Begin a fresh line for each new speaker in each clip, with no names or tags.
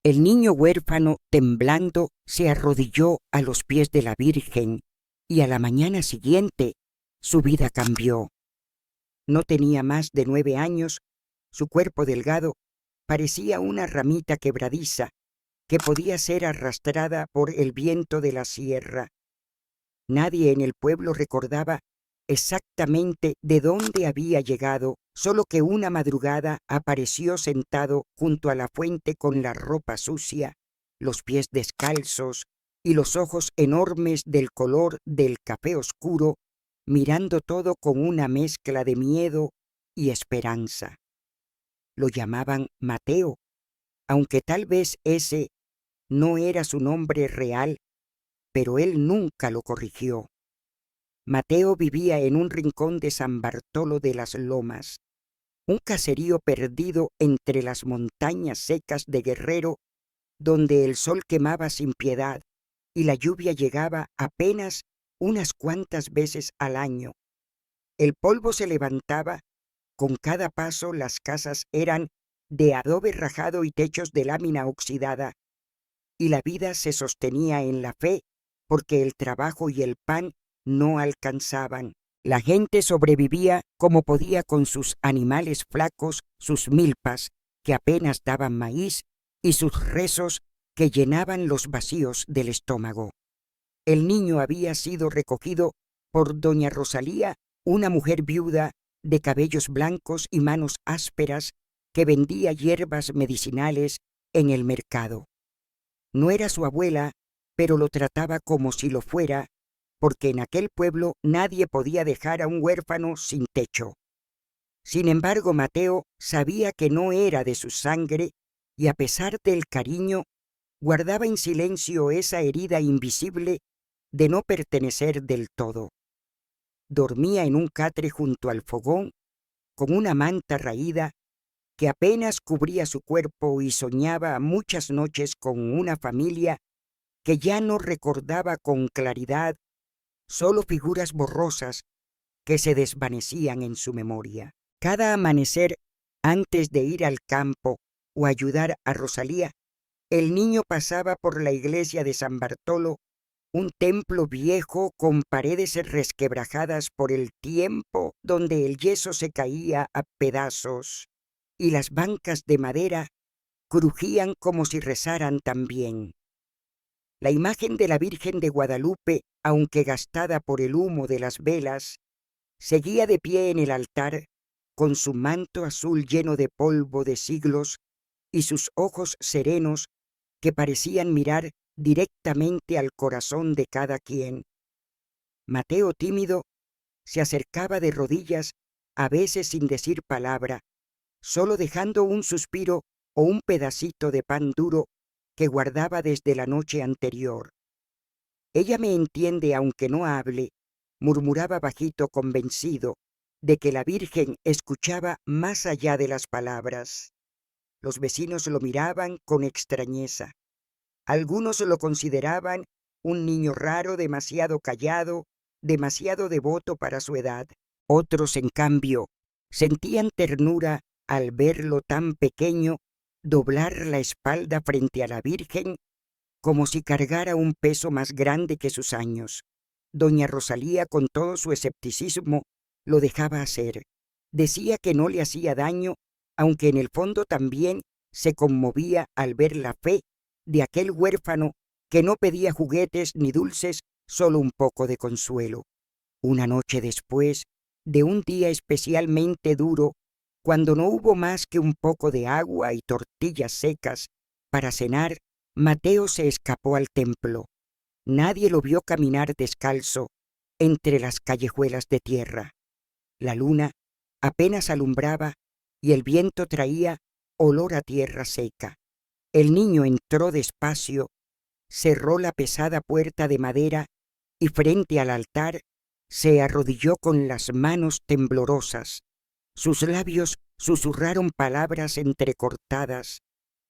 El niño huérfano, temblando, se arrodilló a los pies de la Virgen y a la mañana siguiente su vida cambió. No tenía más de 9 años, su cuerpo delgado parecía una ramita quebradiza que podía ser arrastrada por el viento de la sierra. Nadie en el pueblo recordaba exactamente de dónde había llegado, solo que una madrugada apareció sentado junto a la fuente con la ropa sucia, los pies descalzos y los ojos enormes del color del café oscuro, mirando todo con una mezcla de miedo y esperanza. Lo llamaban Mateo, aunque tal vez ese no era su nombre real, pero él nunca lo corrigió. Mateo vivía en un rincón de San Bartolo de las Lomas, un caserío perdido entre las montañas secas de Guerrero, donde el sol quemaba sin piedad y la lluvia llegaba apenas unas cuantas veces al año. El polvo se levantaba con cada paso, las casas eran de adobe rajado y techos de lámina oxidada, y la vida se sostenía en la fe porque el trabajo y el pan no alcanzaban. La gente sobrevivía como podía con sus animales flacos, sus milpas, que apenas daban maíz, y sus rezos que llenaban los vacíos del estómago. El niño había sido recogido por doña Rosalía, una mujer viuda de cabellos blancos y manos ásperas que vendía hierbas medicinales en el mercado. No era su abuela, pero lo trataba como si lo fuera, porque en aquel pueblo nadie podía dejar a un huérfano sin techo. Sin embargo, Mateo sabía que no era de su sangre y a pesar del cariño, guardaba en silencio esa herida invisible de no pertenecer del todo. Dormía en un catre junto al fogón, con una manta raída que apenas cubría su cuerpo y soñaba muchas noches con una familia que ya no recordaba con claridad, solo figuras borrosas que se desvanecían en su memoria. Cada amanecer, antes de ir al campo o ayudar a Rosalía, el niño pasaba por la iglesia de San Bartolo, un templo viejo con paredes resquebrajadas por el tiempo, donde el yeso se caía a pedazos y las bancas de madera crujían como si rezaran también. La imagen de la Virgen de Guadalupe, aunque gastada por el humo de las velas, seguía de pie en el altar, con su manto azul lleno de polvo de siglos y sus ojos serenos que parecían mirar directamente al corazón de cada quien. Mateo, tímido, se acercaba de rodillas, a veces sin decir palabra, solo dejando un suspiro o un pedacito de pan duro que guardaba desde la noche anterior. Ella me entiende aunque no hable, murmuraba bajito, convencido de que la Virgen escuchaba más allá de las palabras. Los vecinos lo miraban con extrañeza. Algunos lo consideraban un niño raro, demasiado callado, demasiado devoto para su edad. Otros, en cambio, sentían ternura al verlo tan pequeño doblar la espalda frente a la Virgen como si cargara un peso más grande que sus años. Doña Rosalía, con todo su escepticismo, lo dejaba hacer. Decía que no le hacía daño, aunque en el fondo también se conmovía al ver la fe de aquel huérfano que no pedía juguetes ni dulces, solo un poco de consuelo. Una noche después de un día especialmente duro, cuando no hubo más que un poco de agua y tortillas secas para cenar, Mateo se escapó al templo. Nadie lo vio caminar descalzo entre las callejuelas de tierra. La luna apenas alumbraba y el viento traía olor a tierra seca. El niño entró despacio, cerró la pesada puerta de madera y frente al altar se arrodilló con las manos temblorosas. Sus labios susurraron palabras entrecortadas.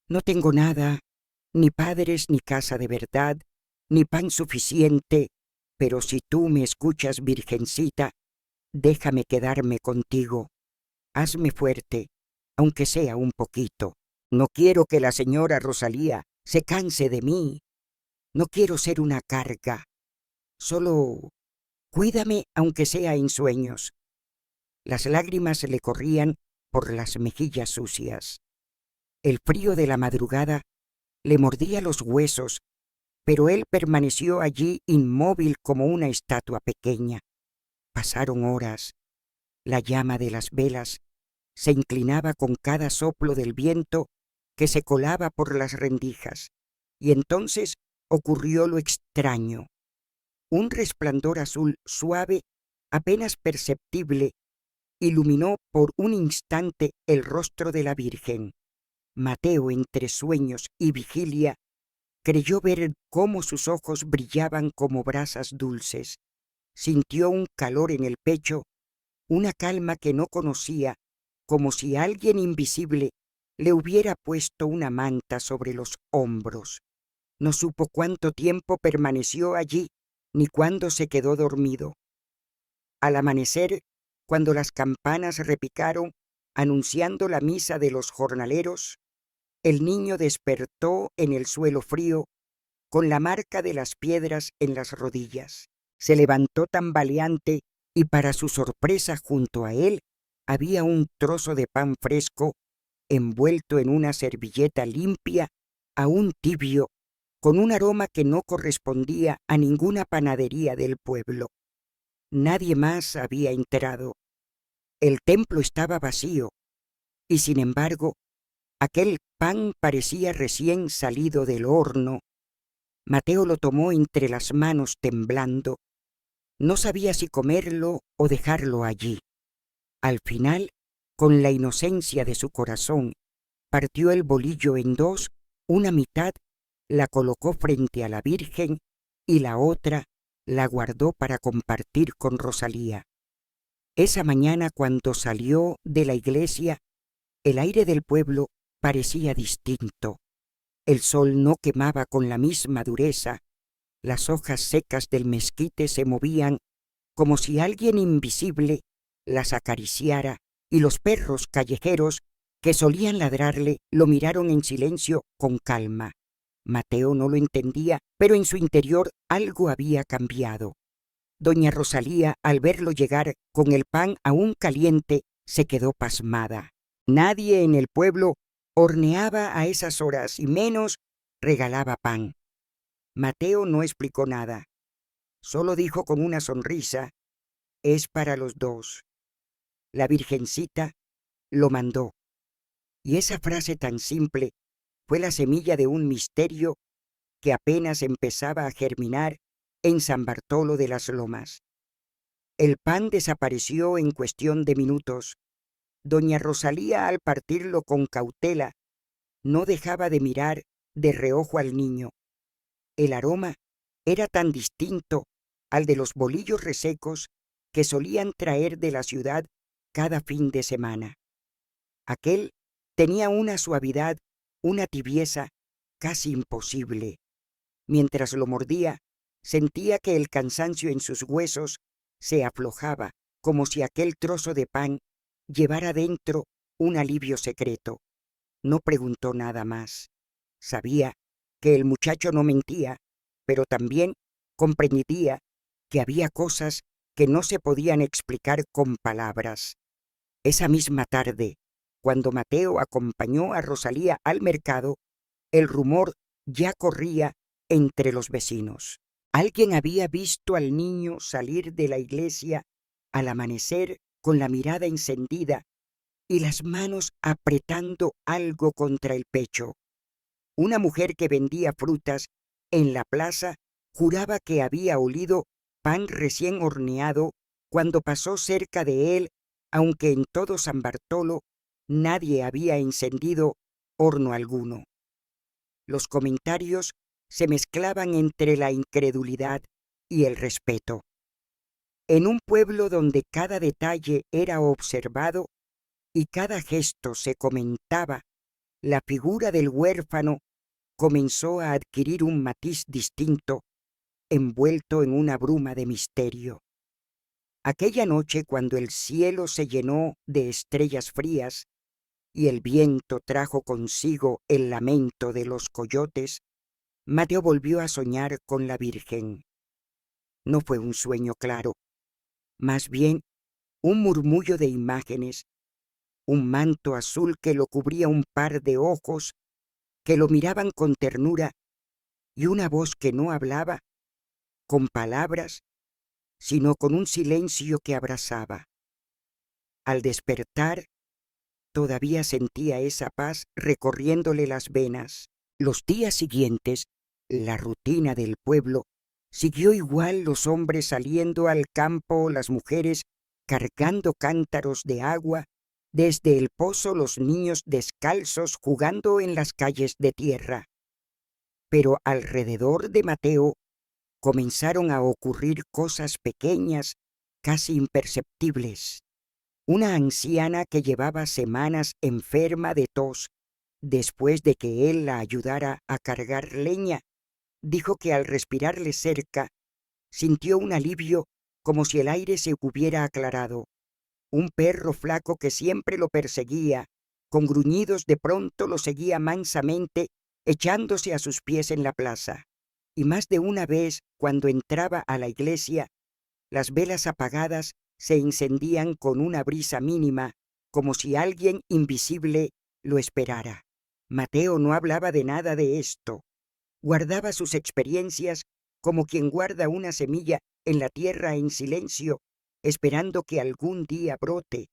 No tengo nada, ni padres ni casa de verdad, ni pan suficiente, pero si tú me escuchas, Virgencita, déjame quedarme contigo. Hazme fuerte, aunque sea un poquito. No quiero que la señora Rosalía se canse de mí. No quiero ser una carga. Solo cuídame aunque sea en sueños. Las lágrimas le corrían por las mejillas sucias. El frío de la madrugada le mordía los huesos, pero él permaneció allí inmóvil como una estatua pequeña. Pasaron horas. La llama de las velas se inclinaba con cada soplo del viento que se colaba por las rendijas, y entonces ocurrió lo extraño. Un resplandor azul suave, apenas perceptible, iluminó por un instante el rostro de la Virgen. Mateo, entre sueños y vigilia, creyó ver cómo sus ojos brillaban como brasas dulces. Sintió un calor en el pecho, una calma que no conocía, como si alguien invisible le hubiera puesto una manta sobre los hombros. No supo cuánto tiempo permaneció allí, ni cuándo se quedó dormido. Al amanecer, cuando las campanas repicaron, anunciando la misa de los jornaleros, el niño despertó en el suelo frío, con la marca de las piedras en las rodillas. Se levantó tambaleante y para su sorpresa junto a él había un trozo de pan fresco envuelto en una servilleta limpia, aún tibio, con un aroma que no correspondía a ninguna panadería del pueblo. Nadie más había entrado. El templo estaba vacío, y sin embargo, aquel pan parecía recién salido del horno. Mateo lo tomó entre las manos temblando. No sabía si comerlo o dejarlo allí. Al final, con la inocencia de su corazón, partió el bolillo en dos, una mitad la colocó frente a la Virgen y la otra la guardó para compartir con Rosalía. Esa mañana, cuando salió de la iglesia, el aire del pueblo parecía distinto. El sol no quemaba con la misma dureza, las hojas secas del mezquite se movían como si alguien invisible las acariciara, y los perros callejeros que solían ladrarle lo miraron en silencio con calma. Mateo no lo entendía, pero en su interior algo había cambiado. Doña Rosalía, al verlo llegar con el pan aún caliente, se quedó pasmada. Nadie en el pueblo horneaba a esas horas y menos regalaba pan. Mateo no explicó nada. Solo dijo con una sonrisa: «Es para los dos». La Virgencita lo mandó. Y esa frase tan simple fue la semilla de un misterio que apenas empezaba a germinar en San Bartolo de las Lomas. El pan desapareció en cuestión de minutos. Doña Rosalía, al partirlo con cautela, no dejaba de mirar de reojo al niño. El aroma era tan distinto al de los bolillos resecos que solían traer de la ciudad cada fin de semana. Aquel tenía una suavidad, una tibieza casi imposible. Mientras lo mordía, sentía que el cansancio en sus huesos se aflojaba, como si aquel trozo de pan llevara dentro un alivio secreto. No preguntó nada más. Sabía que el muchacho no mentía, pero también comprendía que había cosas que no se podían explicar con palabras. Esa misma tarde, cuando Mateo acompañó a Rosalía al mercado, el rumor ya corría entre los vecinos. Alguien había visto al niño salir de la iglesia al amanecer con la mirada encendida y las manos apretando algo contra el pecho. Una mujer que vendía frutas en la plaza juraba que había olido pan recién horneado cuando pasó cerca de él, aunque en todo San Bartolo nadie había encendido horno alguno. Los comentarios se mezclaban entre la incredulidad y el respeto. En un pueblo donde cada detalle era observado y cada gesto se comentaba, la figura del huérfano comenzó a adquirir un matiz distinto, envuelto en una bruma de misterio. Aquella noche, cuando el cielo se llenó de estrellas frías, y el viento trajo consigo el lamento de los coyotes, Mateo volvió a soñar con la Virgen. No fue un sueño claro, más bien un murmullo de imágenes, un manto azul que lo cubría un par de ojos que lo miraban con ternura y una voz que no hablaba con palabras, sino con un silencio que abrazaba. Al despertar, todavía sentía esa paz recorriéndole las venas. Los días siguientes, la rutina del pueblo siguió igual, los hombres saliendo al campo, las mujeres cargando cántaros de agua, desde el pozo los niños descalzos jugando en las calles de tierra. Pero alrededor de Mateo comenzaron a ocurrir cosas pequeñas, casi imperceptibles. Una anciana que llevaba semanas enferma de tos, después de que él la ayudara a cargar leña, dijo que al respirarle cerca, sintió un alivio como si el aire se hubiera aclarado. Un perro flaco que siempre lo perseguía, con gruñidos de pronto lo seguía mansamente, echándose a sus pies en la plaza. Y más de una vez, cuando entraba a la iglesia, las velas apagadas se encendían con una brisa mínima, como si alguien invisible lo esperara. Mateo no hablaba de nada de esto. Guardaba sus experiencias como quien guarda una semilla en la tierra en silencio, esperando que algún día brote.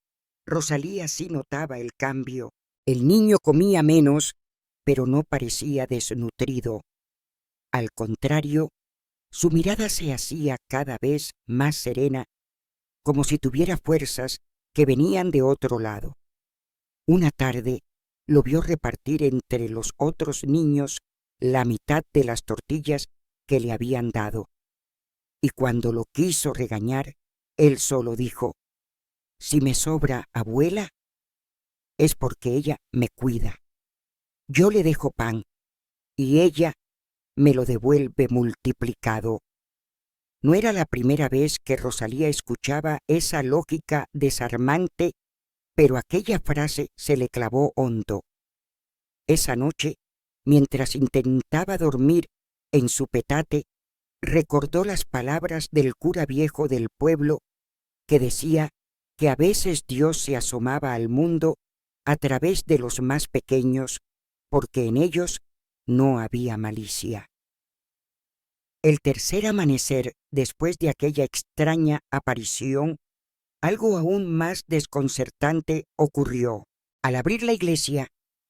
Rosalía sí notaba el cambio. El niño comía menos, pero no parecía desnutrido. Al contrario, su mirada se hacía cada vez más serena, como si tuviera fuerzas que venían de otro lado. Una tarde lo vio repartir entre los otros niños la mitad de las tortillas que le habían dado. Y cuando lo quiso regañar, él solo dijo: «Si me sobra, abuela, es porque ella me cuida. Yo le dejo pan y ella me lo devuelve multiplicado». No era la primera vez que Rosalía escuchaba esa lógica desarmante, pero aquella frase se le clavó hondo. Esa noche, mientras intentaba dormir en su petate, recordó las palabras del cura viejo del pueblo que decía que a veces Dios se asomaba al mundo a través de los más pequeños, porque en ellos no había malicia. El tercer amanecer, después de aquella extraña aparición, algo aún más desconcertante ocurrió. Al abrir la iglesia,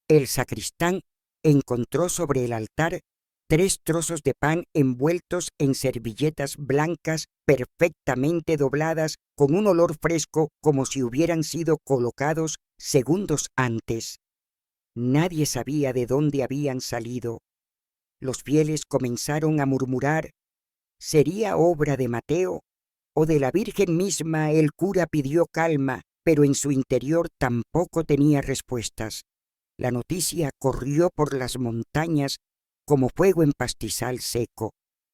el sacristán encontró sobre el altar 3 trozos de pan envueltos en servilletas blancas perfectamente dobladas, con un olor fresco como si hubieran sido colocados segundos antes. Nadie sabía de dónde habían salido. Los fieles comenzaron a murmurar: ¿sería obra de Mateo o de la Virgen misma? El cura pidió calma, pero en su interior tampoco tenía respuestas. La noticia corrió por las montañas como fuego en pastizal seco.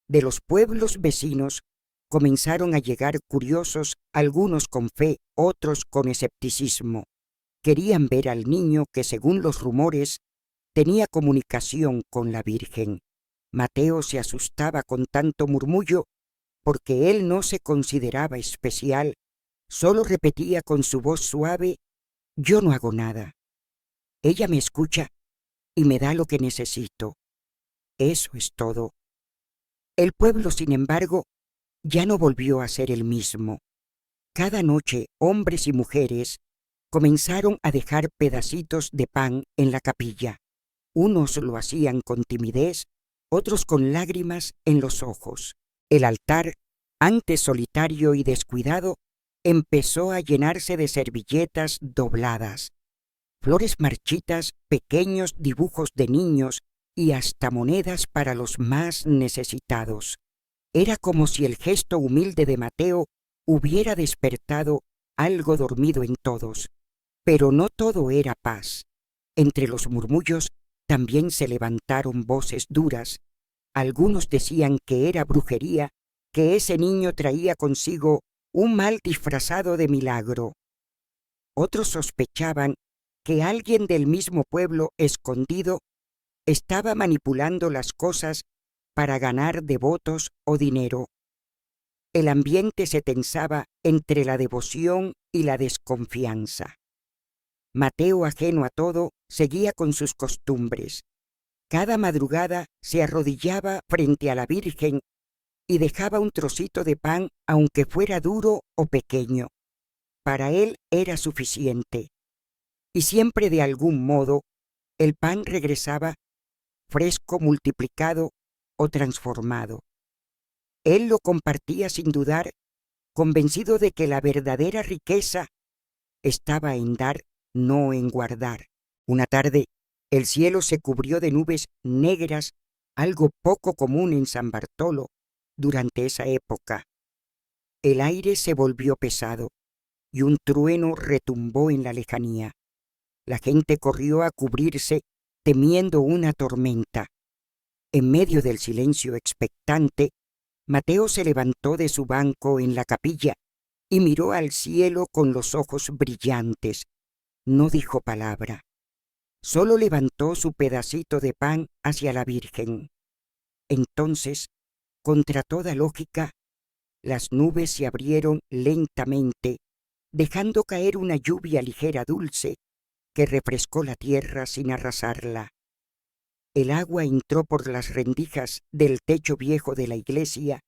De los pueblos vecinos comenzaron a llegar curiosos, algunos con fe, otros con escepticismo. Querían ver al niño que, según los rumores, tenía comunicación con la Virgen. Mateo se asustaba con tanto murmullo porque él no se consideraba especial, solo repetía con su voz suave: «Yo no hago nada. Ella me escucha y me da lo que necesito. Eso es todo». El pueblo, sin embargo, ya no volvió a ser el mismo. Cada noche, hombres y mujeres comenzaron a dejar pedacitos de pan en la capilla. Unos lo hacían con timidez, otros con lágrimas en los ojos. El altar, antes solitario y descuidado, empezó a llenarse de servilletas dobladas, flores marchitas, pequeños dibujos de niños y hasta monedas para los más necesitados. Era como si el gesto humilde de Mateo hubiera despertado algo dormido en todos. Pero no todo era paz. Entre los murmullos también se levantaron voces duras. Algunos decían que era brujería, que ese niño traía consigo un mal disfrazado de milagro. Otros sospechaban que alguien del mismo pueblo escondido estaba manipulando las cosas para ganar devotos o dinero. El ambiente se tensaba entre la devoción y la desconfianza. Mateo, ajeno a todo, seguía con sus costumbres. Cada madrugada se arrodillaba frente a la Virgen y dejaba un trocito de pan, aunque fuera duro o pequeño. Para él era suficiente. Y siempre de algún modo el pan regresaba fresco, multiplicado o transformado. Él lo compartía sin dudar, convencido de que la verdadera riqueza estaba en dar, no en guardar. Una tarde, el cielo se cubrió de nubes negras, algo poco común en San Bartolo durante esa época. El aire se volvió pesado y un trueno retumbó en la lejanía. La gente corrió a cubrirse, temiendo una tormenta. En medio del silencio expectante, Mateo se levantó de su banco en la capilla y miró al cielo con los ojos brillantes. No dijo palabra. Solo levantó su pedacito de pan hacia la Virgen. Entonces, contra toda lógica, las nubes se abrieron lentamente, dejando caer una lluvia ligera dulce que refrescó la tierra sin arrasarla. El agua entró por las rendijas del techo viejo de la iglesia,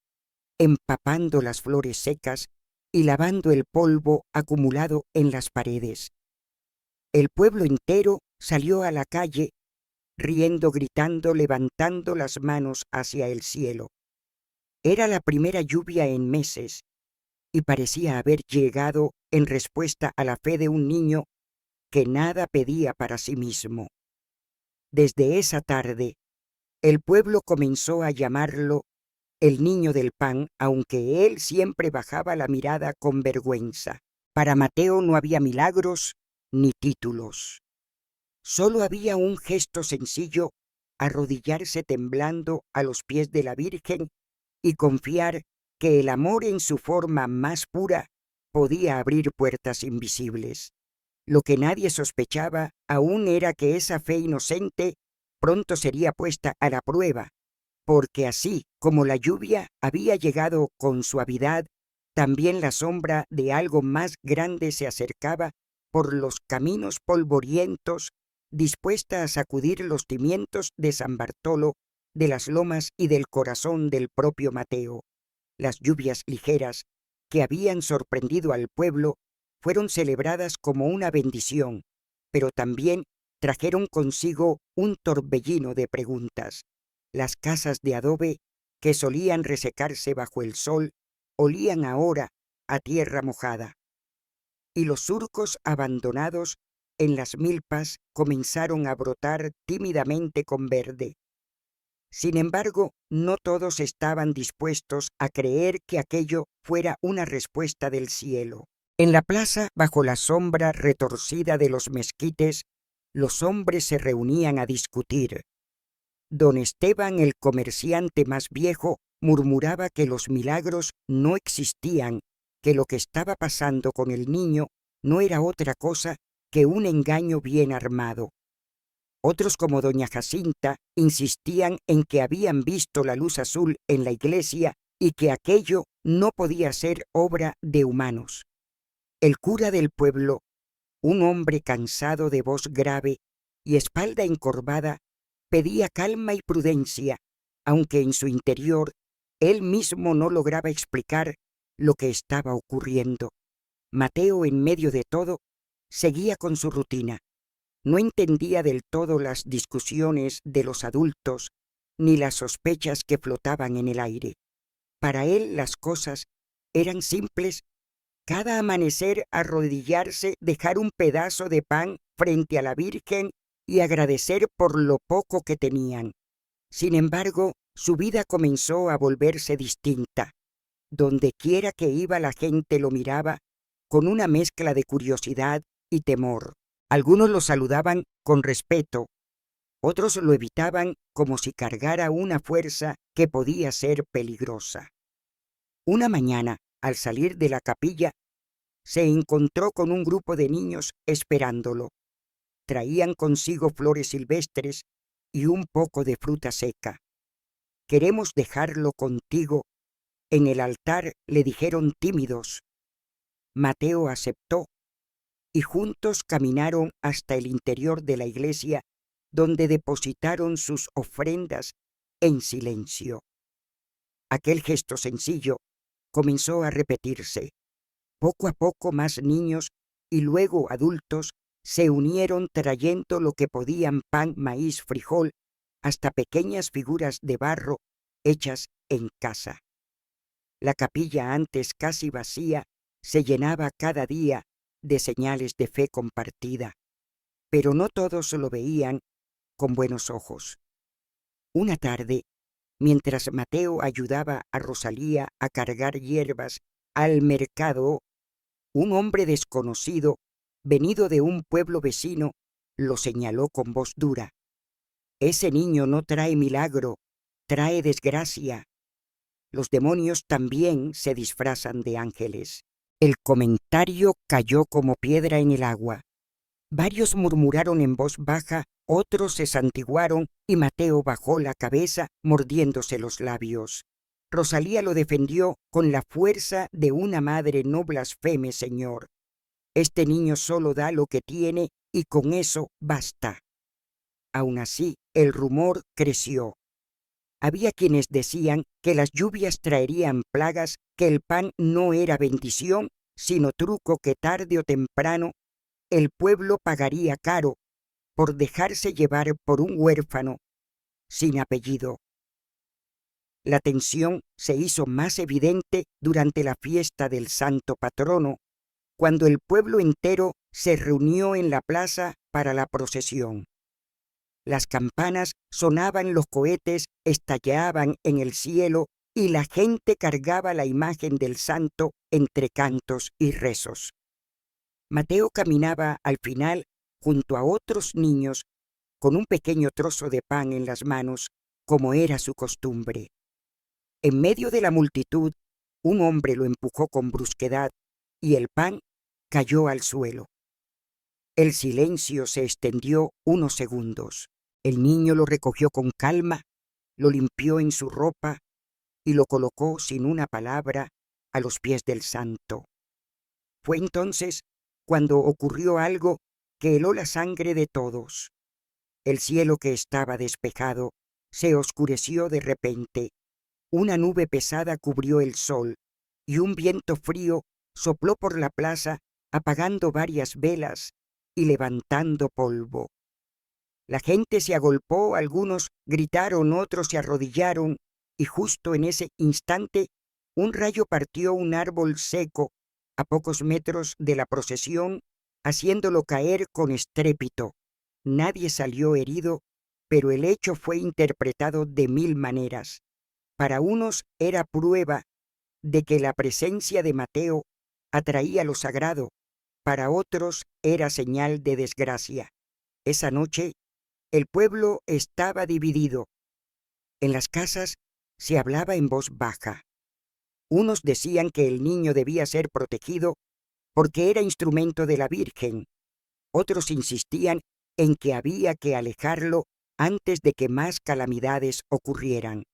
empapando las flores secas y lavando el polvo acumulado en las paredes. El pueblo entero salió a la calle, riendo, gritando, levantando las manos hacia el cielo. Era la primera lluvia en meses y parecía haber llegado en respuesta a la fe de un niño que nada pedía para sí mismo. Desde esa tarde, el pueblo comenzó a llamarlo el niño del pan, aunque él siempre bajaba la mirada con vergüenza. Para Mateo no había milagros ni títulos. Solo había un gesto sencillo: arrodillarse temblando a los pies de la Virgen y confiar que el amor en su forma más pura podía abrir puertas invisibles. Lo que nadie sospechaba aún era que esa fe inocente pronto sería puesta a la prueba, porque así como la lluvia había llegado con suavidad, también la sombra de algo más grande se acercaba por los caminos polvorientos, dispuesta a sacudir los cimientos de San Bartolo, de las lomas y del corazón del propio Mateo. Las lluvias ligeras que habían sorprendido al pueblo fueron celebradas como una bendición, pero también trajeron consigo un torbellino de preguntas. Las casas de adobe, que solían resecarse bajo el sol, olían ahora a tierra mojada, y los surcos abandonados en las milpas comenzaron a brotar tímidamente con verde. Sin embargo, no todos estaban dispuestos a creer que aquello fuera una respuesta del cielo. En la plaza, bajo la sombra retorcida de los mezquites, los hombres se reunían a discutir. Don Esteban, el comerciante más viejo, murmuraba que los milagros no existían, que lo que estaba pasando con el niño no era otra cosa que un engaño bien armado. Otros, como doña Jacinta, insistían en que habían visto la luz azul en la iglesia y que aquello no podía ser obra de humanos. El cura del pueblo, un hombre cansado, de voz grave y espalda encorvada, pedía calma y prudencia, aunque en su interior él mismo no lograba explicar lo que estaba ocurriendo. Mateo, en medio de todo, seguía con su rutina. No entendía del todo las discusiones de los adultos ni las sospechas que flotaban en el aire. Para él las cosas eran simples: cada amanecer arrodillarse, dejar un pedazo de pan frente a la Virgen y agradecer por lo poco que tenían. Sin embargo, su vida comenzó a volverse distinta. Donde quiera que iba, la gente lo miraba con una mezcla de curiosidad y temor. Algunos lo saludaban con respeto, otros lo evitaban como si cargara una fuerza que podía ser peligrosa. Una mañana, al salir de la capilla, se encontró con un grupo de niños esperándolo. traían consigo flores silvestres y un poco de fruta seca. «Queremos dejarlo contigo», en el altar le dijeron tímidos. Mateo aceptó y juntos caminaron hasta el interior de la iglesia, donde depositaron sus ofrendas en silencio. Aquel gesto sencillo comenzó a repetirse. Poco a poco más niños y luego adultos se unieron trayendo lo que podían: pan, maíz, frijol, hasta pequeñas figuras de barro hechas en casa. La capilla, antes casi vacía, se llenaba cada día de señales de fe compartida, pero no todos lo veían con buenos ojos. Una tarde, mientras Mateo ayudaba a Rosalía a cargar hierbas al mercado, un hombre desconocido, venido de un pueblo vecino, lo señaló con voz dura. «Ese niño no trae milagro, trae desgracia. Los demonios también se disfrazan de ángeles». El comentario cayó como piedra en el agua. Varios murmuraron en voz baja, otros se santiguaron y Mateo bajó la cabeza mordiéndose los labios. Rosalía lo defendió con la fuerza de una madre: «No blasfeme, Señor. Este niño solo da lo que tiene y con eso basta». Aun así, el rumor creció. Había quienes decían que las lluvias traerían plagas, que el pan no era bendición, sino truco, que tarde o temprano el pueblo pagaría caro por dejarse llevar por un huérfano sin apellido. La tensión se hizo más evidente durante la fiesta del santo patrono, cuando el pueblo entero se reunió en la plaza para la procesión. Las campanas sonaban, los cohetes estallaban en el cielo y la gente cargaba la imagen del santo entre cantos y rezos. Mateo caminaba al final junto a otros niños con un pequeño trozo de pan en las manos, como era su costumbre. En medio de la multitud, un hombre lo empujó con brusquedad y el pan cayó al suelo. El silencio se extendió unos segundos. El niño lo recogió con calma, lo limpió en su ropa y lo colocó sin una palabra a los pies del santo. Fue entonces cuando ocurrió algo que heló la sangre de todos. El cielo, que estaba despejado, se oscureció de repente. Una nube pesada cubrió el sol y un viento frío sopló por la plaza, apagando varias velas y levantando polvo. La gente se agolpó, algunos gritaron, otros se arrodillaron, y justo en ese instante un rayo partió un árbol seco a pocos metros de la procesión, haciéndolo caer con estrépito. Nadie salió herido, pero el hecho fue interpretado de mil maneras. Para unos era prueba de que la presencia de Mateo atraía lo sagrado, para otros era señal de desgracia. Esa noche el pueblo estaba dividido. En las casas se hablaba en voz baja. Unos decían que el niño debía ser protegido porque era instrumento de la Virgen. Otros insistían en que había que alejarlo antes de que más calamidades ocurrieran.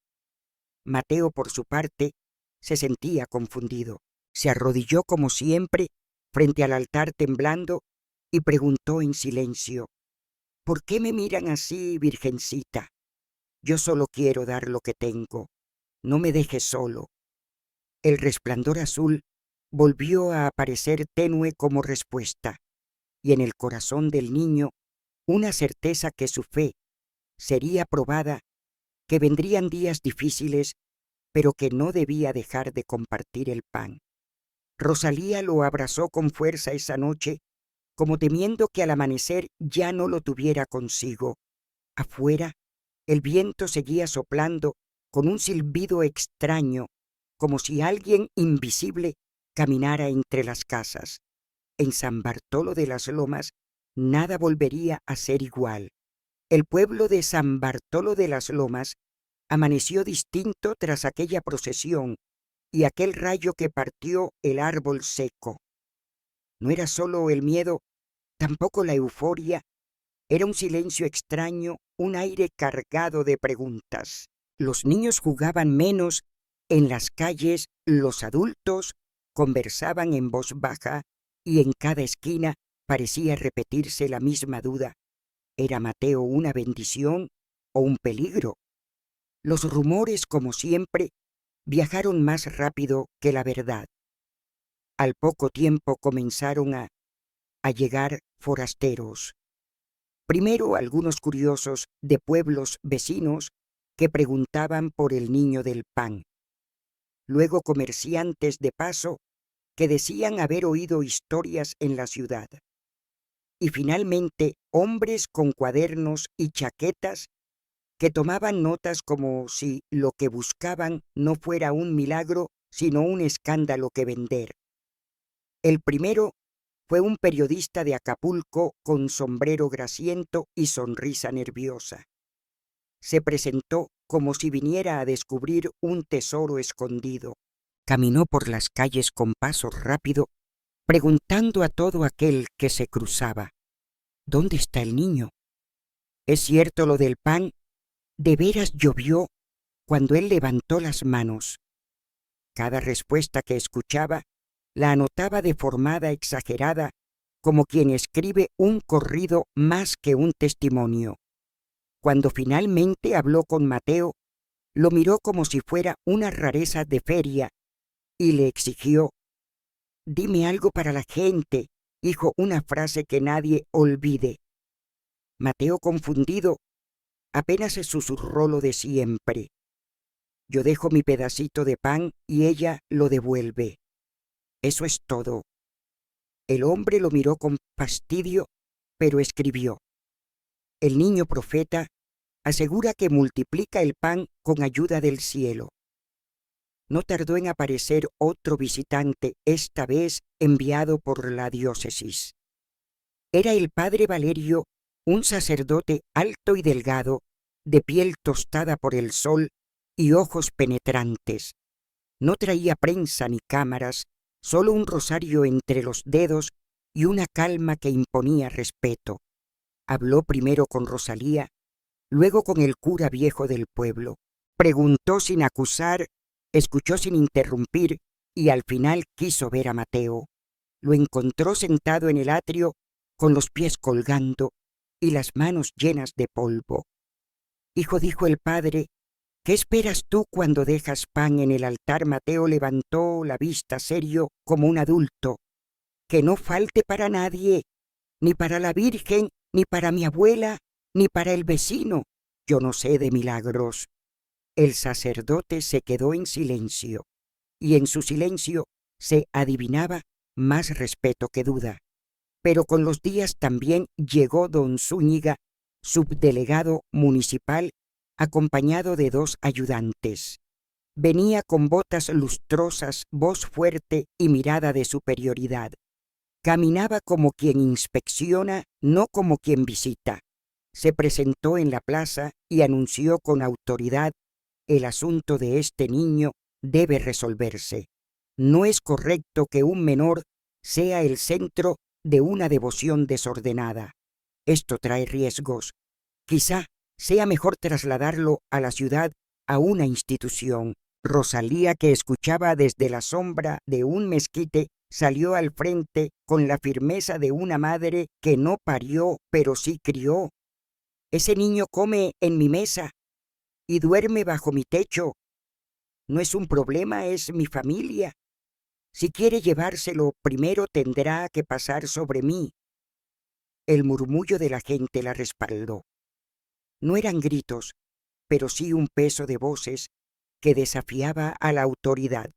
Mateo, por su parte, se sentía confundido. Se arrodilló como siempre frente al altar temblando y preguntó en silencio: «¿Por qué me miran así, Virgencita? Yo solo quiero dar lo que tengo. No me dejes solo». El resplandor azul volvió a aparecer tenue como respuesta, y en el corazón del niño una certeza que su fe sería probada, que vendrían días difíciles, pero que no debía dejar de compartir el pan. Rosalía lo abrazó con fuerza esa noche, como temiendo que al amanecer ya no lo tuviera consigo. Afuera, el viento seguía soplando con un silbido extraño, como si alguien invisible caminara entre las casas. En San Bartolo de las Lomas nada volvería a ser igual. El pueblo de San Bartolo de las Lomas amaneció distinto tras aquella procesión y aquel rayo que partió el árbol seco. No era solo el miedo, tampoco la euforia, Era un silencio extraño, un aire cargado de preguntas. Los niños jugaban menos en las calles, los adultos conversaban en voz baja y en cada esquina parecía repetirse la misma duda. ¿Era Mateo una bendición o un peligro? Los rumores, como siempre, viajaron más rápido que la verdad. Al poco tiempo comenzaron a llegar forasteros. Primero algunos curiosos de pueblos vecinos que preguntaban por el niño del pan. Luego comerciantes de paso que decían haber oído historias en la ciudad. Y finalmente hombres con cuadernos y chaquetas que tomaban notas como si lo que buscaban no fuera un milagro, sino un escándalo que vender. El primero fue un periodista de Acapulco con sombrero grasiento y sonrisa nerviosa. Se presentó como si viniera a descubrir un tesoro escondido. Caminó por las calles con paso rápido, preguntando a todo aquel que se cruzaba: ¿dónde está el niño? ¿Es cierto lo del pan? ¿De veras llovió? Cuando él levantó las manos. Cada respuesta que escuchaba la anotaba deformada, exagerada, como quien escribe un corrido más que un testimonio. Cuando finalmente habló con Mateo, lo miró como si fuera una rareza de feria y le exigió: dime algo para la gente, hijo, una frase que nadie olvide. Mateo, confundido, apenas se susurró lo de siempre: yo dejo mi pedacito de pan y ella lo devuelve. Eso es todo. El hombre lo miró con fastidio, pero escribió: el niño profeta asegura que multiplica el pan con ayuda del cielo. No tardó en aparecer otro visitante, esta vez enviado por la diócesis. Era el padre Valerio, un sacerdote alto y delgado, de piel tostada por el sol y ojos penetrantes. No traía prensa ni cámaras, solo un rosario entre los dedos y una calma que imponía respeto. Habló primero con Rosalía, luego con el cura viejo del pueblo. Preguntó sin acusar, escuchó sin interrumpir y al final quiso ver a Mateo. Lo encontró sentado en el atrio con los pies colgando y las manos llenas de polvo. Hijo, dijo el padre, ¿qué esperas tú cuando dejas pan en el altar? Mateo levantó la vista serio como un adulto. Que no falte para nadie, ni para la Virgen, ni para mi abuela, ni para el vecino. Yo no sé de milagros. El sacerdote se quedó en silencio, y en su silencio se adivinaba más respeto que duda. Pero con los días también llegó don Zúñiga, subdelegado municipal, acompañado de 2 ayudantes. Venía con botas lustrosas, voz fuerte y mirada de superioridad. Caminaba como quien inspecciona, no como quien visita. Se presentó en la plaza y anunció con autoridad: el asunto de este niño debe resolverse. No es correcto que un menor sea el centro de una devoción desordenada. Esto trae riesgos. Quizá sea mejor trasladarlo a la ciudad, a una institución. Rosalía, que escuchaba desde la sombra de un mezquite, salió al frente con la firmeza de una madre que no parió, pero sí crió. Ese niño come en mi mesa y duerme bajo mi techo. No es un problema, es mi familia. Si quiere llevárselo, primero tendrá que pasar sobre mí. El murmullo de la gente la respaldó. No eran gritos, pero sí un peso de voces que desafiaba a la autoridad.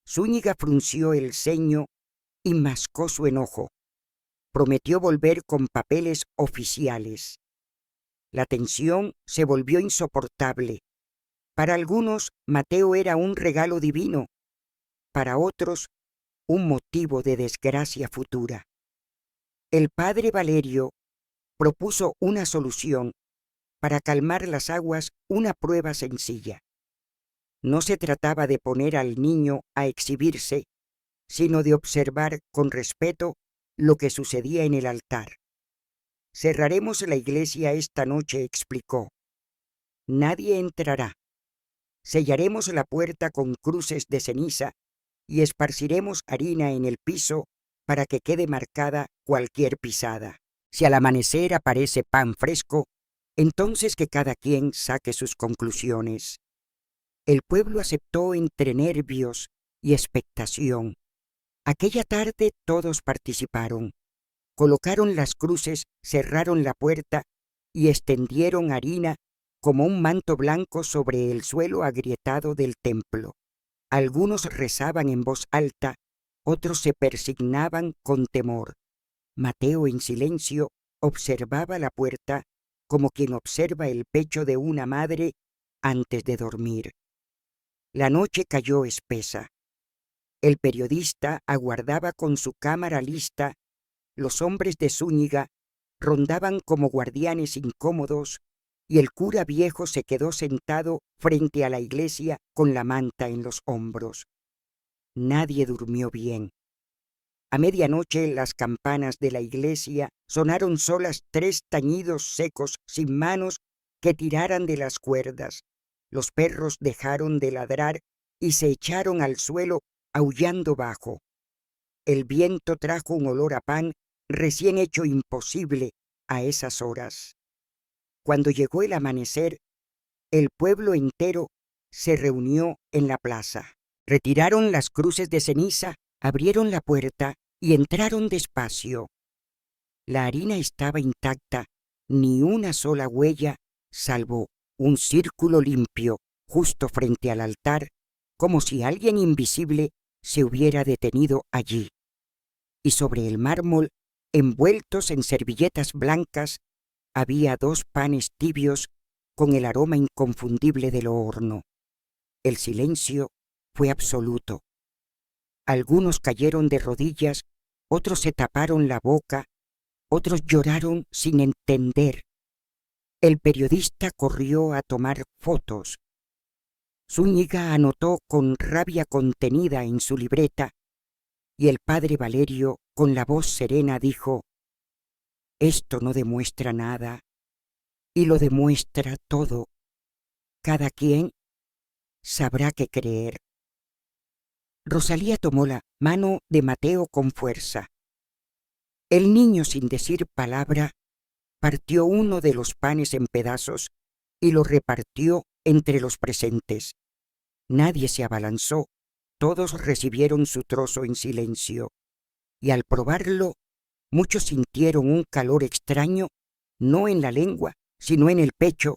Zúñiga frunció el ceño y mascó su enojo. Prometió volver con papeles oficiales. La tensión se volvió insoportable. Para algunos, Mateo era un regalo divino. Para otros, un motivo de desgracia futura. El padre Valerio propuso una solución para calmar las aguas, una prueba sencilla. No se trataba de poner al niño a exhibirse, sino de observar con respeto lo que sucedía en el altar. Cerraremos la iglesia esta noche, explicó. Nadie entrará. Sellaremos la puerta con cruces de ceniza y esparciremos harina en el piso para que quede marcada cualquier pisada. Si al amanecer aparece pan fresco, entonces que cada quien saque sus conclusiones. El pueblo aceptó entre nervios y expectación. Aquella tarde todos participaron. Colocaron las cruces, cerraron la puerta y extendieron harina como un manto blanco sobre el suelo agrietado del templo. Algunos rezaban en voz alta, otros se persignaban con temor. Mateo, en silencio, observaba la puerta como quien observa el pecho de una madre antes de dormir. La noche cayó espesa. El periodista aguardaba con su cámara lista. Los hombres de Zúñiga rondaban como guardianes incómodos y el cura viejo se quedó sentado frente a la iglesia con la manta en los hombros. Nadie durmió bien. A medianoche las campanas de la iglesia sonaron solas 3 tañidos secos sin manos que tiraran de las cuerdas. Los perros dejaron de ladrar y se echaron al suelo aullando bajo. El viento trajo un olor a pan recién hecho imposible a esas horas. Cuando llegó el amanecer, el pueblo entero se reunió en la plaza. Retiraron las cruces de ceniza, abrieron la puerta y entraron despacio. La harina estaba intacta, ni una sola huella, salvo un círculo limpio justo frente al altar, como si alguien invisible se hubiera detenido allí. Y sobre el mármol, envueltos en servilletas blancas, había 2 panes tibios con el aroma inconfundible del horno. El silencio fue absoluto. Algunos cayeron de rodillas, otros se taparon la boca, otros lloraron sin entender. El periodista corrió a tomar fotos. Zúñiga anotó con rabia contenida en su libreta y el padre Valerio, con la voz serena, dijo: «Esto no demuestra nada, y lo demuestra todo. Cada quien sabrá qué creer». Rosalía tomó la mano de Mateo con fuerza. El niño, sin decir palabra, partió uno de los panes en pedazos y lo repartió entre los presentes. Nadie se abalanzó, todos recibieron su trozo en silencio, y al probarlo, muchos sintieron un calor extraño, no en la lengua, sino en el pecho,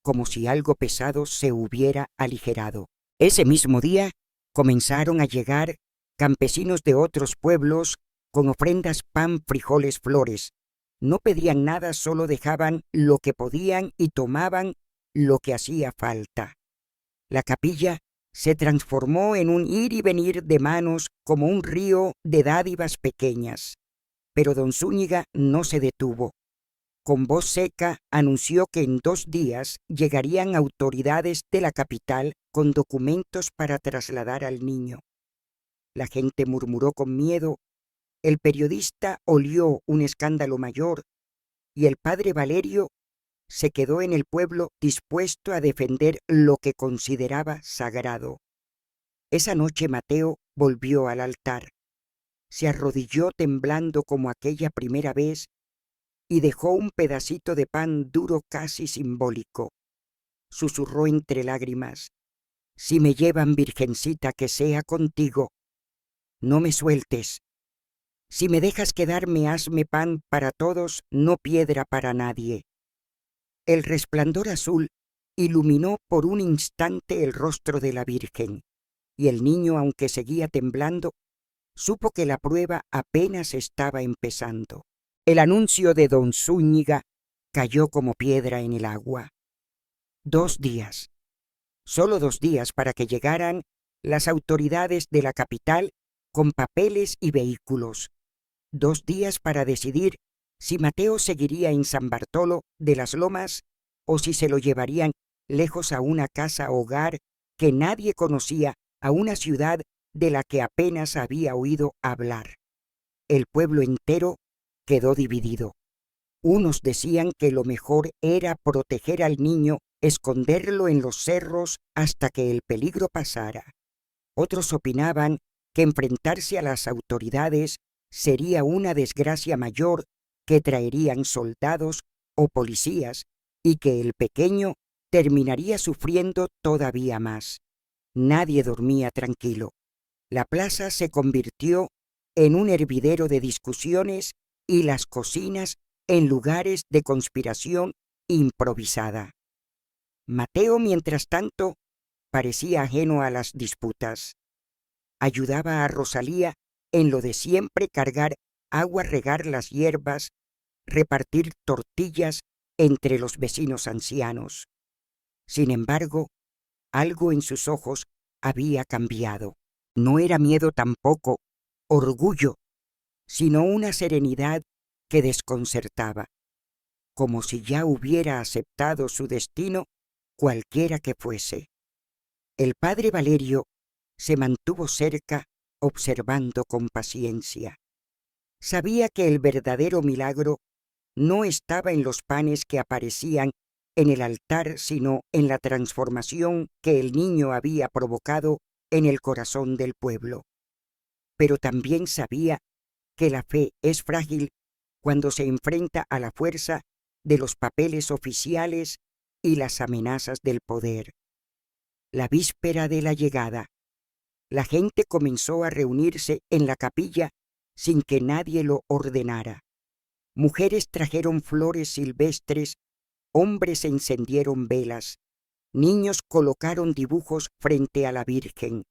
como si algo pesado se hubiera aligerado. Ese mismo día comenzaron a llegar campesinos de otros pueblos con ofrendas, pan, frijoles, flores. No pedían nada, solo dejaban lo que podían y tomaban lo que hacía falta. La capilla se transformó en un ir y venir de manos como un río de dádivas pequeñas. Pero don Zúñiga no se detuvo. Con voz seca anunció que en 2 días llegarían autoridades de la capital con documentos para trasladar al niño. La gente murmuró con miedo. El periodista olió un escándalo mayor y el padre Valerio se quedó en el pueblo dispuesto a defender lo que consideraba sagrado. Esa noche Mateo volvió al altar. Se arrodilló temblando como aquella primera vez y dejó un pedacito de pan duro casi simbólico. Susurró entre lágrimas: «Si me llevan, Virgencita, que sea contigo. No me sueltes. Si me dejas quedarme, hazme pan para todos, no piedra para nadie». El resplandor azul iluminó por un instante el rostro de la Virgen, y el niño, aunque seguía temblando, supo que la prueba apenas estaba empezando. El anuncio de don Zúñiga cayó como piedra en el agua. 2 días, solo 2 días para que llegaran las autoridades de la capital con papeles y vehículos. 2 días para decidir si Mateo seguiría en San Bartolo de las Lomas o si se lo llevarían lejos a una casa hogar que nadie conocía, a una ciudad de la que apenas había oído hablar. El pueblo entero quedó dividido. Unos decían que lo mejor era proteger al niño, esconderlo en los cerros hasta que el peligro pasara. Otros opinaban que enfrentarse a las autoridades sería una desgracia mayor que traerían soldados o policías y que el pequeño terminaría sufriendo todavía más. Nadie dormía tranquilo. La plaza se convirtió en un hervidero de discusiones y las cocinas en lugares de conspiración improvisada. Mateo, mientras tanto, parecía ajeno a las disputas. Ayudaba a Rosalía en lo de siempre: cargar agua, regar las hierbas, repartir tortillas entre los vecinos ancianos. Sin embargo, algo en sus ojos había cambiado. No era miedo tampoco, orgullo, sino una serenidad que desconcertaba, como si ya hubiera aceptado su destino, cualquiera que fuese. El padre Valerio se mantuvo cerca, observando con paciencia. Sabía que el verdadero milagro no estaba en los panes que aparecían en el altar, sino en la transformación que el niño había provocado en el corazón del pueblo. Pero también sabía que la fe es frágil cuando se enfrenta a la fuerza de los papeles oficiales y las amenazas del poder. La víspera de la llegada, la gente comenzó a reunirse en la capilla sin que nadie lo ordenara. Mujeres trajeron flores silvestres, hombres encendieron velas, niños colocaron dibujos frente a la Virgen.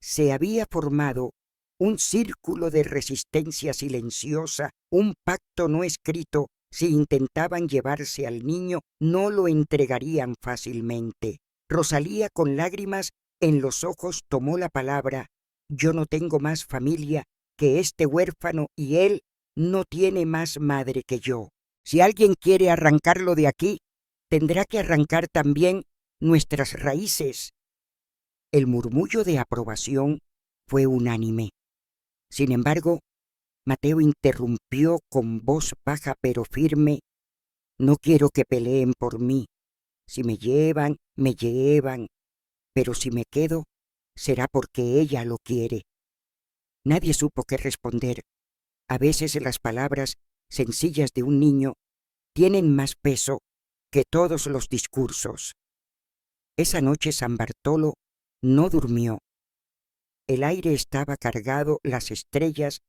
Se había formado un círculo de resistencia silenciosa, un pacto no escrito. Si intentaban llevarse al niño, no lo entregarían fácilmente. Rosalía, con lágrimas en los ojos, tomó la palabra. Yo no tengo más familia que este huérfano y él no tiene más madre que yo. Si alguien quiere arrancarlo de aquí, tendrá que arrancar también nuestras raíces. El murmullo de aprobación fue unánime. Sin embargo, Mateo interrumpió con voz baja pero firme: no quiero que peleen por mí. Si me llevan, me llevan, pero si me quedo, será porque ella lo quiere. Nadie supo qué responder. A veces las palabras sencillas de un niño tienen más peso que todos los discursos. Esa noche San Bartolo no durmió. El aire estaba cargado, las estrellas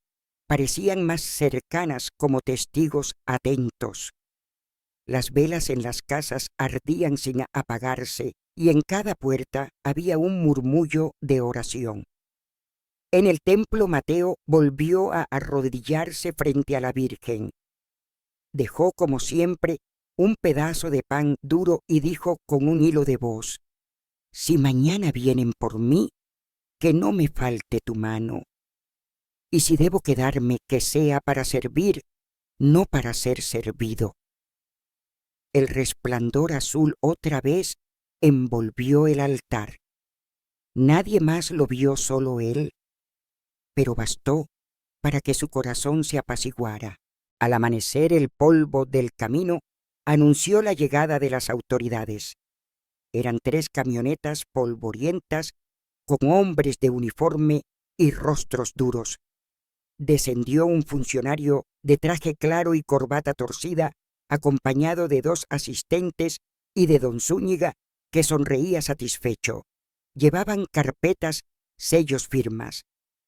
parecían más cercanas, como testigos atentos. Las velas en las casas ardían sin apagarse y en cada puerta había un murmullo de oración. En el templo Mateo volvió a arrodillarse frente a la Virgen. Dejó, como siempre, un pedazo de pan duro y dijo con un hilo de voz: si mañana vienen por mí, que no me falte tu mano. Y si debo quedarme, que sea para servir, no para ser servido. El resplandor azul otra vez envolvió el altar. Nadie más lo vio, solo él, pero bastó para que su corazón se apaciguara. Al amanecer, el polvo del camino anunció la llegada de las autoridades. Eran 3 camionetas polvorientas con hombres de uniforme y rostros duros. Descendió un funcionario de traje claro y corbata torcida, acompañado de 2 asistentes y de don Zúñiga, que sonreía satisfecho. Llevaban carpetas, sellos, firmas.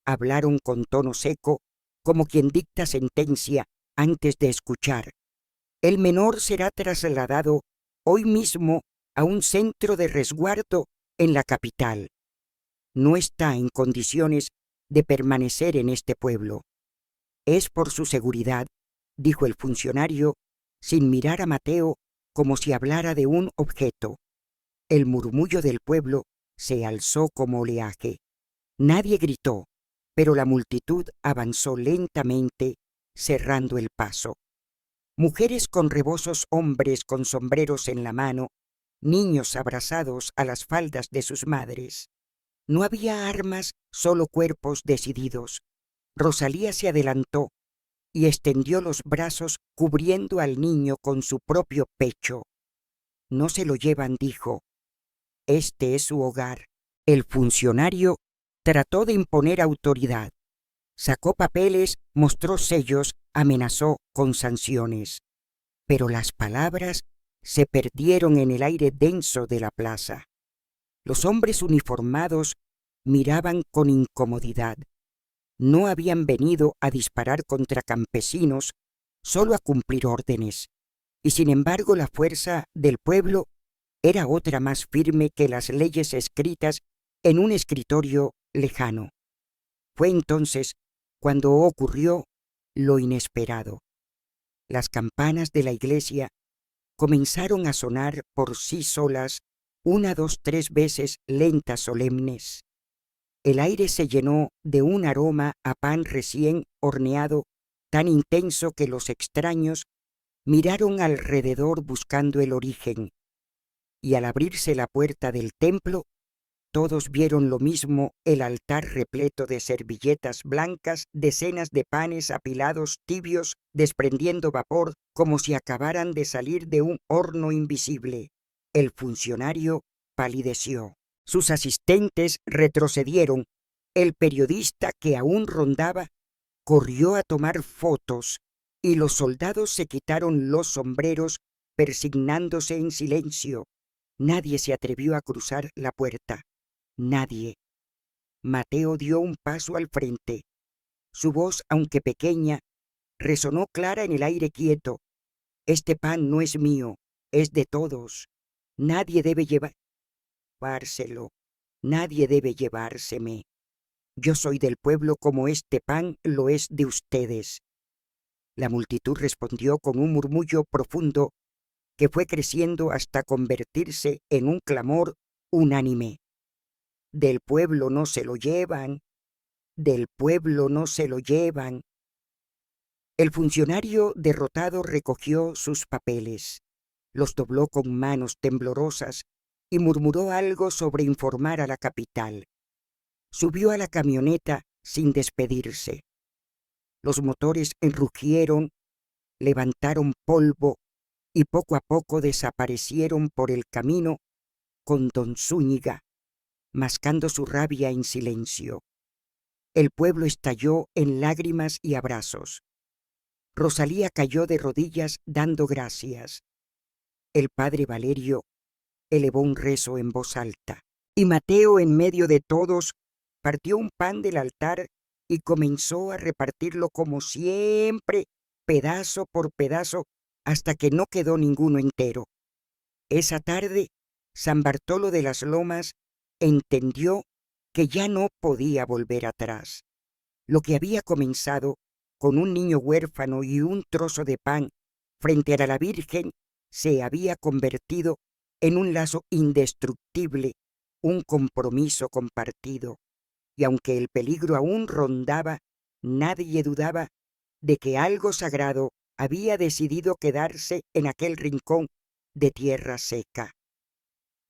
Hablaron con tono seco, como quien dicta sentencia antes de escuchar. El menor será trasladado hoy mismo a un centro de resguardo en la capital. No está en condiciones de permanecer en este pueblo. Es por su seguridad, dijo el funcionario, sin mirar a Mateo, como si hablara de un objeto. El murmullo del pueblo se alzó como oleaje. Nadie gritó, pero la multitud avanzó lentamente, cerrando el paso. Mujeres con rebozos, hombres con sombreros en la mano, niños abrazados a las faldas de sus madres. No había armas, solo cuerpos decididos. Rosalía se adelantó, y extendió los brazos cubriendo al niño con su propio pecho. No se lo llevan, dijo. Este es su hogar. El funcionario trató de imponer autoridad. Sacó papeles, mostró sellos, amenazó con sanciones. Pero las palabras se perdieron en el aire denso de la plaza. Los hombres uniformados miraban con incomodidad. No habían venido a disparar contra campesinos, solo a cumplir órdenes. Y sin embargo la fuerza del pueblo era otra más firme que las leyes escritas en un escritorio lejano. Fue entonces cuando ocurrió lo inesperado. Las campanas de la iglesia comenzaron a sonar por sí solas, 1, 2, 3 veces lentas, solemnes. El aire se llenó de un aroma a pan recién horneado tan intenso que los extraños miraron alrededor buscando el origen, y al abrirse la puerta del templo, todos vieron lo mismo: el altar repleto de servilletas blancas, decenas de panes apilados tibios, desprendiendo vapor como si acabaran de salir de un horno invisible. El funcionario palideció. Sus asistentes retrocedieron. El periodista, que aún rondaba, corrió a tomar fotos, y los soldados se quitaron los sombreros, persignándose en silencio. Nadie se atrevió a cruzar la puerta. Nadie. Mateo dio un paso al frente. Su voz, aunque pequeña, resonó clara en el aire quieto. Este pan no es mío, es de todos. Nadie debe llevárselo. Nadie debe llevárseme. Yo soy del pueblo como este pan lo es de ustedes. La multitud respondió con un murmullo profundo que fue creciendo hasta convertirse en un clamor unánime. Del pueblo no se lo llevan, del pueblo no se lo llevan. El funcionario derrotado recogió sus papeles, los dobló con manos temblorosas y murmuró algo sobre informar a la capital. Subió a la camioneta sin despedirse. Los motores enrugieron, levantaron polvo y poco a poco desaparecieron por el camino con don Zúñiga, mascando su rabia en silencio. El pueblo estalló en lágrimas y abrazos. Rosalía cayó de rodillas dando gracias. El padre Valerio elevó un rezo en voz alta. Y Mateo, en medio de todos, partió un pan del altar y comenzó a repartirlo como siempre, pedazo por pedazo, hasta que no quedó ninguno entero. Esa tarde, San Bartolo de las Lomas entendió que ya no podía volver atrás. Lo que había comenzado con un niño huérfano y un trozo de pan frente a la Virgen se había convertido en un lazo indestructible, un compromiso compartido. Y aunque el peligro aún rondaba, nadie dudaba de que algo sagrado había decidido quedarse en aquel rincón de tierra seca.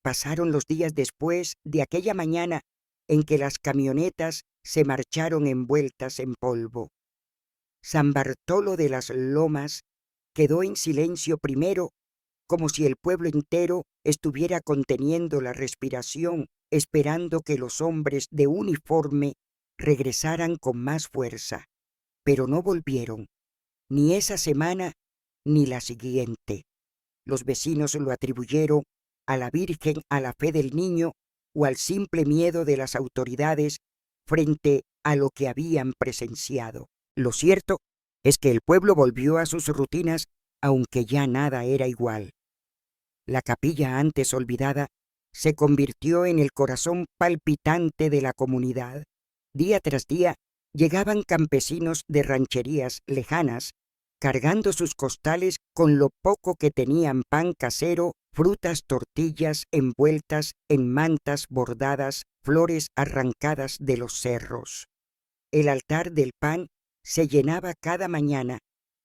Pasaron los días después de aquella mañana en que las camionetas se marcharon envueltas en polvo. San Bartolo de las Lomas quedó en silencio primero, como si el pueblo entero estuviera conteniendo la respiración, esperando que los hombres de uniforme regresaran con más fuerza. Pero no volvieron, ni esa semana ni la siguiente. Los vecinos lo atribuyeron a la Virgen, a la fe del niño o al simple miedo de las autoridades frente a lo que habían presenciado. Lo cierto es que el pueblo volvió a sus rutinas, aunque ya nada era igual. La capilla antes olvidada se convirtió en el corazón palpitante de la comunidad. Día tras día llegaban campesinos de rancherías lejanas, cargando sus costales con lo poco que tenían: pan casero, frutas, tortillas envueltas en mantas bordadas, flores arrancadas de los cerros. El altar del pan se llenaba cada mañana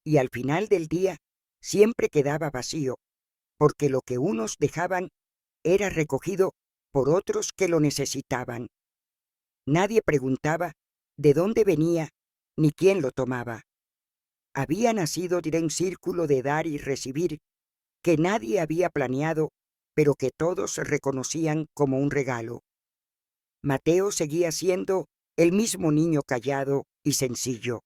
y al final del día siempre quedaba vacío, porque lo que unos dejaban era recogido por otros que lo necesitaban. Nadie preguntaba de dónde venía ni quién lo tomaba. había nacido de un círculo de dar y recibir que nadie había planeado, pero que todos reconocían como un regalo. Mateo seguía siendo el mismo niño callado y sencillo.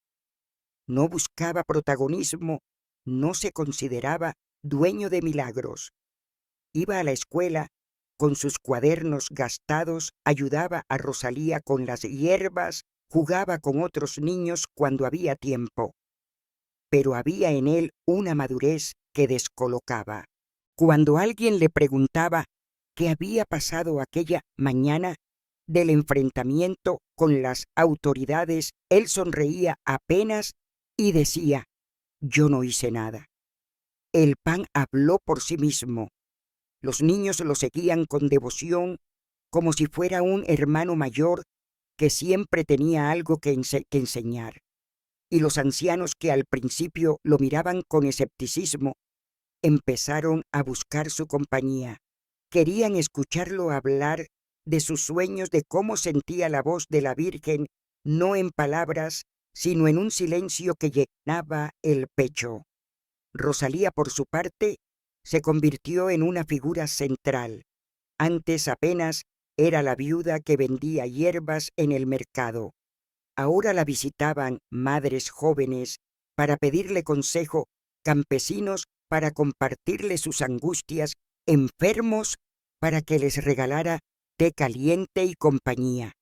No buscaba protagonismo, no se consideraba dueño de milagros. Iba a la escuela, con sus cuadernos gastados, ayudaba a Rosalía con las hierbas, jugaba con otros niños cuando había tiempo. Pero había en él una madurez que descolocaba. Cuando alguien le preguntaba qué había pasado aquella mañana del enfrentamiento con las autoridades, él sonreía apenas y decía: «Yo no hice nada». El pan habló por sí mismo. Los niños lo seguían con devoción, como si fuera un hermano mayor que siempre tenía algo que enseñar. Y los ancianos, que al principio lo miraban con escepticismo, empezaron a buscar su compañía. Querían escucharlo hablar de sus sueños, de cómo sentía la voz de la Virgen, no en palabras, sino en un silencio que llenaba el pecho. Rosalía, por su parte, se convirtió en una figura central. Antes apenas era la viuda que vendía hierbas en el mercado. Ahora la visitaban madres jóvenes para pedirle consejo, campesinos para compartirle sus angustias, enfermos para que les regalara té caliente y compañía.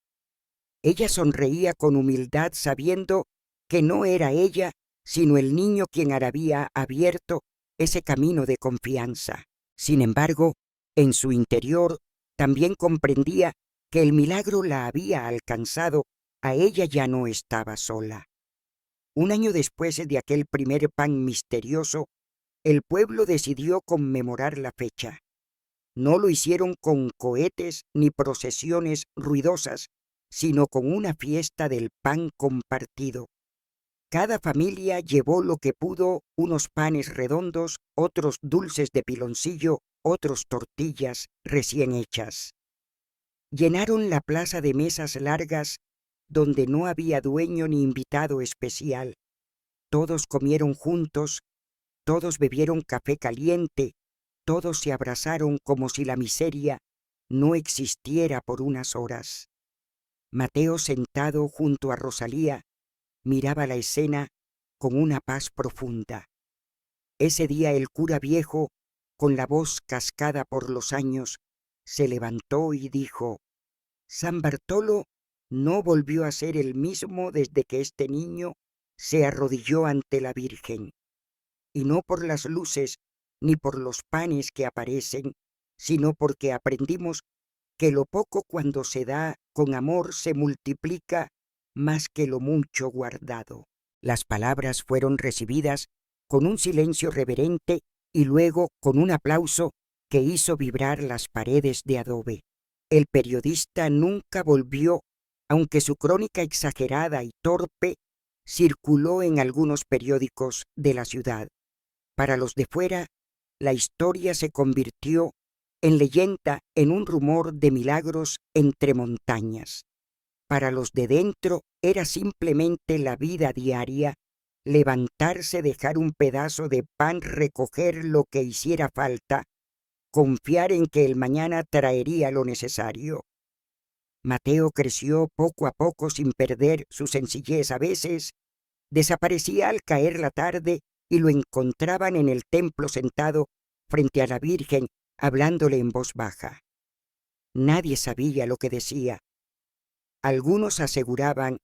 Ella sonreía con humildad, sabiendo que no era ella, sino el niño quien había abierto ese camino de confianza. Sin embargo, en su interior también comprendía que el milagro la había alcanzado. A ella ya no estaba sola. Un año después de aquel primer pan misterioso, el pueblo decidió conmemorar la fecha. No lo hicieron con cohetes ni procesiones ruidosas, sino con una fiesta del pan compartido. Cada familia llevó lo que pudo: unos panes redondos, otros dulces de piloncillo, otros tortillas recién hechas. Llenaron la plaza de mesas largas donde no había dueño ni invitado especial. Todos comieron juntos, todos bebieron café caliente, todos se abrazaron como si la miseria no existiera por unas horas. Mateo, sentado junto a Rosalía, miraba la escena con una paz profunda. Ese día el cura viejo, con la voz cascada por los años, se levantó y dijo: «San Bartolo no volvió a ser el mismo desde que este niño se arrodilló ante la Virgen, y no por las luces ni por los panes que aparecen, sino porque aprendimos que lo poco, cuando se da con amor, se multiplica más que lo mucho guardado». Las palabras fueron recibidas con un silencio reverente y luego con un aplauso que hizo vibrar las paredes de adobe. El periodista nunca volvió, aunque su crónica exagerada y torpe circuló en algunos periódicos de la ciudad. Para los de fuera, la historia se convirtió en leyenda, en un rumor de milagros entre montañas. Para los de dentro era simplemente la vida diaria: levantarse, dejar un pedazo de pan, recoger lo que hiciera falta, confiar en que el mañana traería lo necesario. Mateo creció poco a poco sin perder su sencillez. A veces desaparecía al caer la tarde y lo encontraban en el templo sentado frente a la Virgen, hablándole en voz baja. Nadie sabía lo que decía. Algunos aseguraban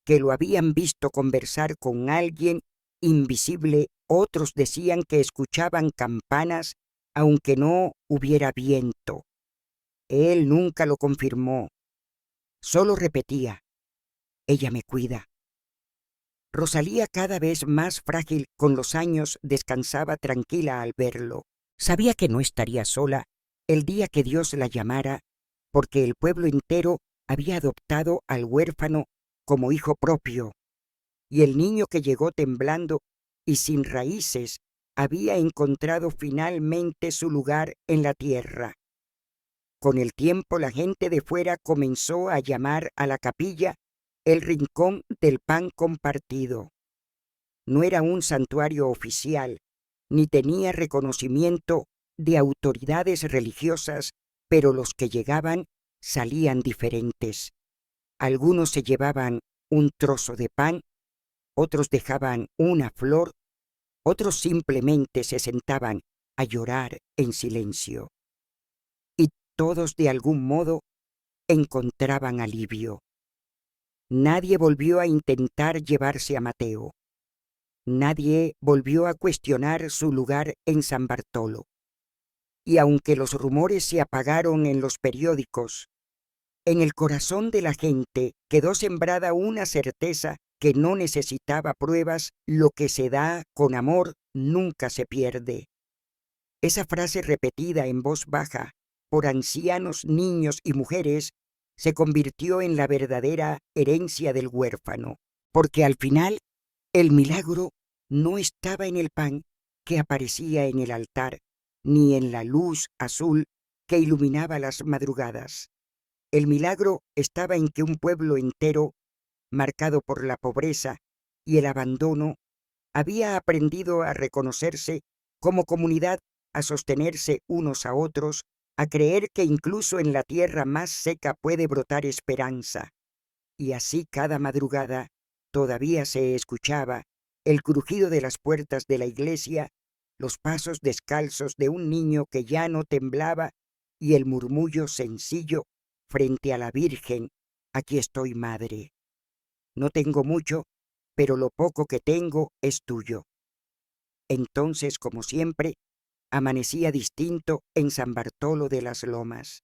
que lo habían visto conversar con alguien invisible, otros decían que escuchaban campanas aunque no hubiera viento. Él nunca lo confirmó, solo repetía: «Ella me cuida». Rosalía, cada vez más frágil con los años, descansaba tranquila al verlo. Sabía que no estaría sola el día que Dios la llamara, porque el pueblo entero había adoptado al huérfano como hijo propio, y el niño que llegó temblando y sin raíces había encontrado finalmente su lugar en la tierra. Con el tiempo, la gente de fuera comenzó a llamar a la capilla el rincón del pan compartido. No era un santuario oficial, ni tenía reconocimiento de autoridades religiosas, pero los que llegaban salían diferentes. Algunos se llevaban un trozo de pan, otros dejaban una flor, otros simplemente se sentaban a llorar en silencio. Y todos de algún modo encontraban alivio. Nadie volvió a intentar llevarse a Mateo. Nadie volvió a cuestionar su lugar en San Bartolo. Y aunque los rumores se apagaron en los periódicos, en el corazón de la gente quedó sembrada una certeza que no necesitaba pruebas: lo que se da con amor nunca se pierde. Esa frase repetida en voz baja por ancianos, niños y mujeres se convirtió en la verdadera herencia del huérfano, porque al final el milagro no estaba en el pan que aparecía en el altar, ni en la luz azul que iluminaba las madrugadas. El milagro estaba en que un pueblo entero, marcado por la pobreza y el abandono, había aprendido a reconocerse como comunidad, a sostenerse unos a otros, a creer que incluso en la tierra más seca puede brotar esperanza. Y así cada madrugada todavía se escuchaba el crujido de las puertas de la iglesia, los pasos descalzos de un niño que ya no temblaba y el murmullo sencillo frente a la Virgen: aquí estoy, madre. No tengo mucho, pero lo poco que tengo es tuyo. Entonces, como siempre, amanecía distinto en San Bartolo de las Lomas.